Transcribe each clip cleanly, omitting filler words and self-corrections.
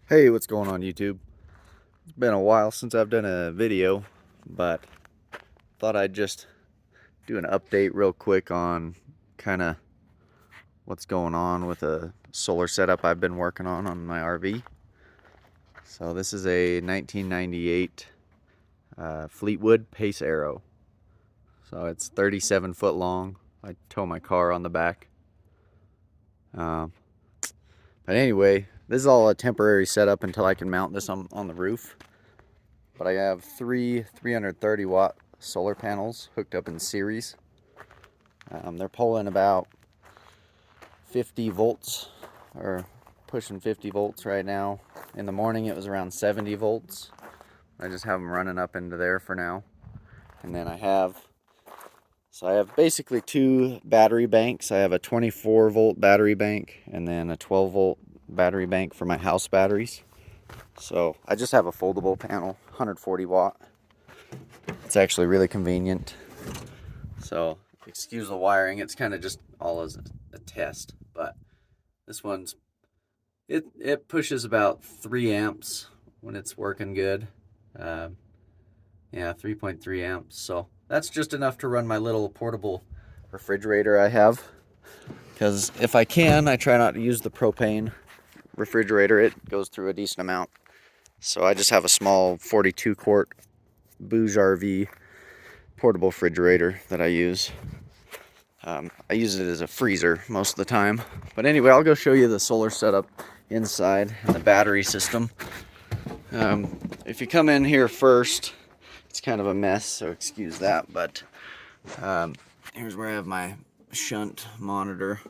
Hey, what's going on YouTube? It's been a while since I've done a video, but thought I'd just do an update real quick on kind of what's going on with a solar setup I've been working on my RV. So this is a 1998 Fleetwood Pace Arrow. So it's 37 foot long. I tow my car on the back. Um, but anyway, this is all a temporary setup until I can mount this on the roof. But I have three 330 watt solar panels hooked up in series. They're pulling about 50 volts, or pushing 50 volts right now. In the morning it was around 70 volts. I just have them running up into there for now. And then I have basically two battery banks. I have a 24 volt battery bank and then a 12 volt battery bank for my house batteries. So I just have a foldable panel, 140 watt. It's actually really convenient. So excuse the wiring, it's kind of just all as a test, but this one's it pushes about 3 amps when it's working good. Yeah, 3.3 amps. So that's just enough to run my little portable refrigerator I have, because if I can, I try not to use the propane refrigerator. It goes through a decent amount. So I just have a small 42 quart Bouge RV portable refrigerator that I use. I use it as a freezer most of the time. But anyway, I'll go show you the solar setup inside and the battery system. If you come in here first, it's kind of a mess, so excuse that. But here's where I have my shunt monitor.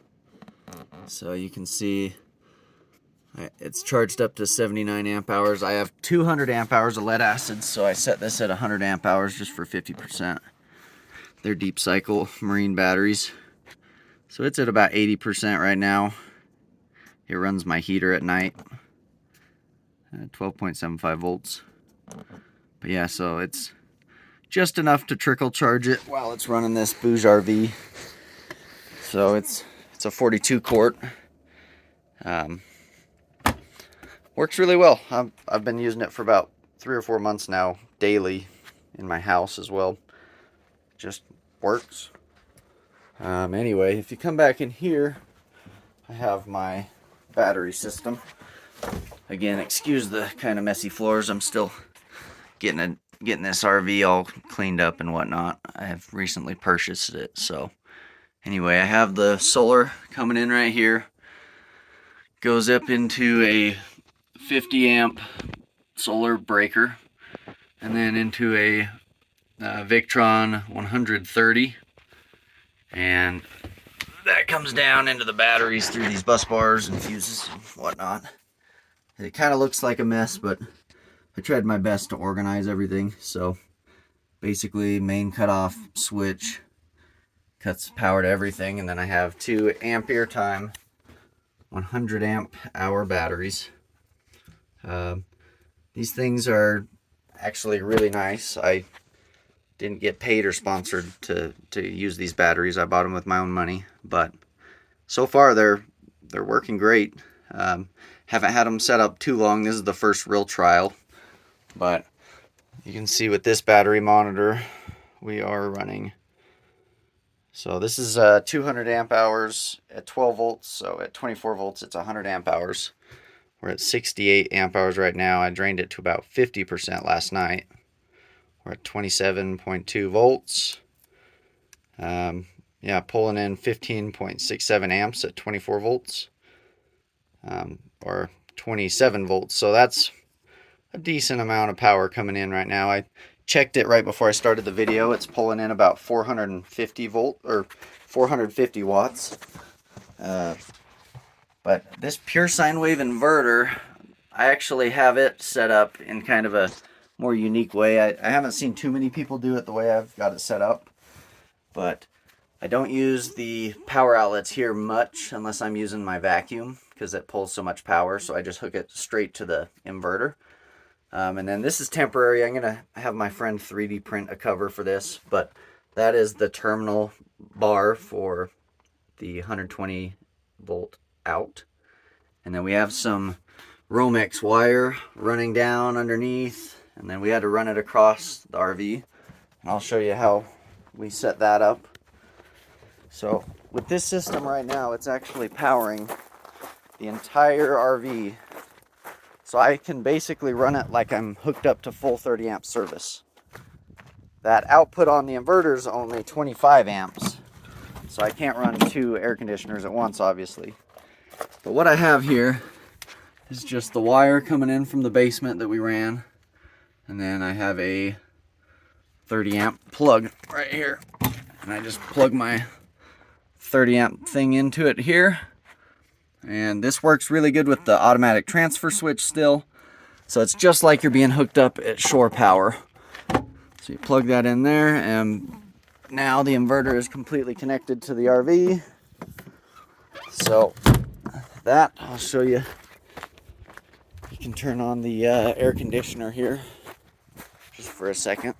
So you can see it's charged up to 79 amp hours. I have 200 amp hours of lead acid, so I set this at 100 amp hours just for 50%. They're deep cycle marine batteries. So it's at about 80% right now. It runs my heater at night at 12.75 volts. But yeah, so it's just enough to trickle charge it while it's running this Bouge RV. So it's a 42 quart. Works really well. I've been using it for about 3 or 4 months now, daily in my house as well. Just works. Anyway, if you come back in here, I have my battery system. Again, excuse the kind of messy floors. I'm still getting this RV all cleaned up and whatnot. I have recently purchased it. So anyway, I have the solar coming in right here. Goes up into a 50 amp solar breaker, and then into a Victron 130, and that comes down into the batteries through these bus bars and fuses and whatnot. It kind of looks like a mess, but I tried my best to organize everything. So basically, main cutoff switch cuts power to everything, and then I have two ampertime 100 amp hour batteries. These things are actually really nice. I didn't get paid or sponsored to use these batteries. I bought them with my own money, but so far they're working great. Haven't had them set up too long. This is the first real trial, but you can see with this battery monitor we are running. So this is 200 amp hours at 12 volts. So at 24 volts it's 100 amp hours. We're at 68 amp hours right now. I drained it to about 50% last night. We're at 27.2 volts. Yeah, pulling in 15.67 amps at 24 volts. Or 27 volts. So that's a decent amount of power coming in right now. I checked it right before I started the video. It's pulling in about 450 volt or 450 watts. But this pure sine wave inverter, I actually have it set up in kind of a more unique way. I haven't seen too many people do it the way I've got it set up, but I don't use the power outlets here much unless I'm using my vacuum, because it pulls so much power. So I just hook it straight to the inverter. And then this is temporary. I'm gonna have my friend 3D print a cover for this, but that is the terminal bar for the 120 volt out. And then we have some Romex wire running down underneath, and then we had to run it across the RV. And I'll show you how we set that up. So with this system right now, it's actually powering the entire RV. So I can basically run it like I'm hooked up to full 30 amp service. That output on the inverter is only 25 amps. So I can't run 2 air conditioners at once, obviously. But what I have here is just the wire coming in from the basement that we ran. And then I have a 30 amp plug right here. And I just plug my 30 amp thing into it here. And this works really good with the automatic transfer switch still. So it's just like you're being hooked up at shore power. So you plug that in there, and now the inverter is completely connected to the RV. So that, I'll show you. You can turn on the air conditioner here just for a second.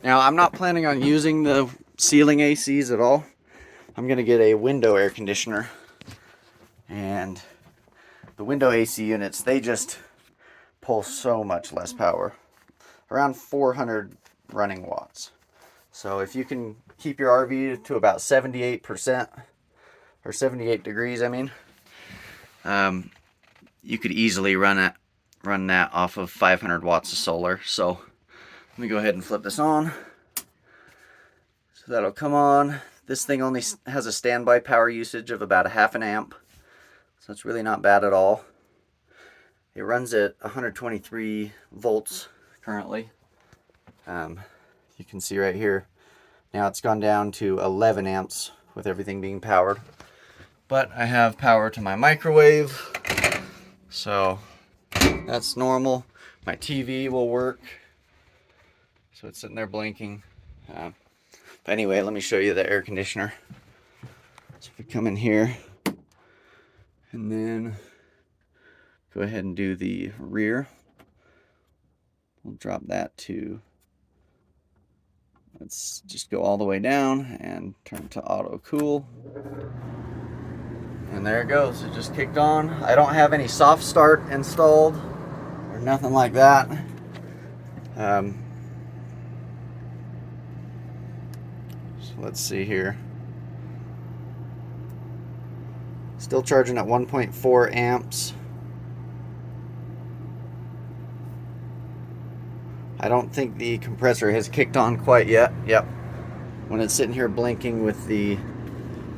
Now I'm not planning on using the ceiling ACs at all. I'm gonna get a window air conditioner, and the window AC units, they just pull so much less power, around 400 running watts. So if you can keep your RV to about 78%, or 78 degrees, I mean, you could easily run that off of 500 watts of solar. So let me go ahead and flip this on. So that'll come on. This thing only has a standby power usage of about 1/2 amp. So it's really not bad at all. It runs at 123 volts currently. You can see right here. Now it's gone down to 11 amps with everything being powered. But I have power to my microwave. So that's normal. My TV will work. So it's sitting there blinking. But anyway, let me show you the air conditioner. So if we come in here and then go ahead and do the rear, we'll drop that to, let's just go all the way down and turn to auto cool. And there it goes, it just kicked on. I don't have any soft start installed or nothing like that. So let's see here. Still charging at 1.4 amps. I don't think the compressor has kicked on quite yet. Yep. When it's sitting here blinking with the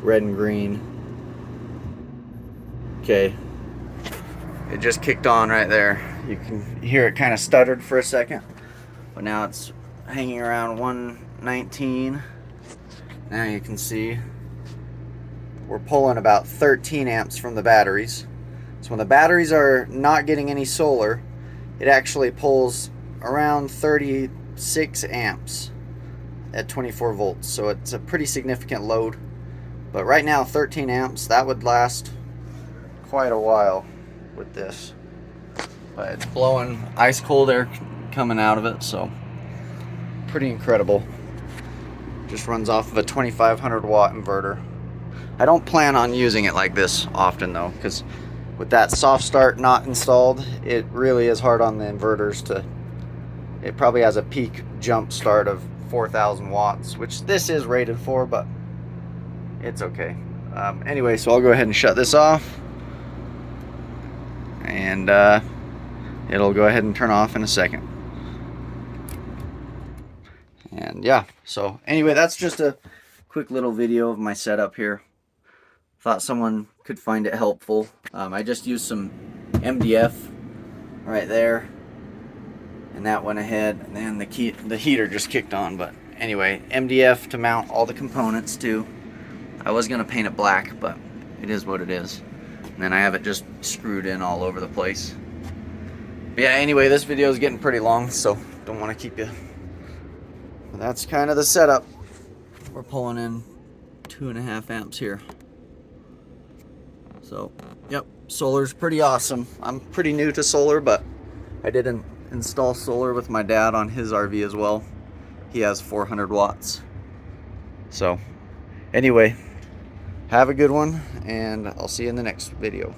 red and green. Okay. It just kicked on right there. You can hear it kind of stuttered for a second. But now it's hanging around 119. Now you can see we're pulling about 13 amps from the batteries. So when the batteries are not getting any solar, it actually pulls around 36 amps at 24 volts. So it's a pretty significant load. But right now 13 amps, that would last quite a while with this. But it's blowing ice cold air coming out of it, so pretty incredible. Just runs off of a 2500 watt inverter. I don't plan on using it like this often though, because with that soft start not installed, it really is hard on the inverters to, it probably has a peak jump start of 4000 watts, which this is rated for, but it's okay. Anyway, so I'll go ahead and shut this off, and it'll go ahead and turn off in a second. And yeah, so anyway, that's just a quick little video of my setup here. Thought someone could find it helpful. I just used some MDF right there, and that went ahead, and then the heater just kicked on. But anyway, MDF to mount all the components too. I was gonna paint it black, but it is what it is. And then I have it just screwed in all over the place. But yeah, anyway, this video is getting pretty long, so don't want to keep you. But that's kind of the setup. We're pulling in 2.5 amps here. So, yep, solar's pretty awesome. I'm pretty new to solar, but I did install solar with my dad on his RV as well. He has 400 watts. So, anyway, Have a good one, and I'll see you in the next video.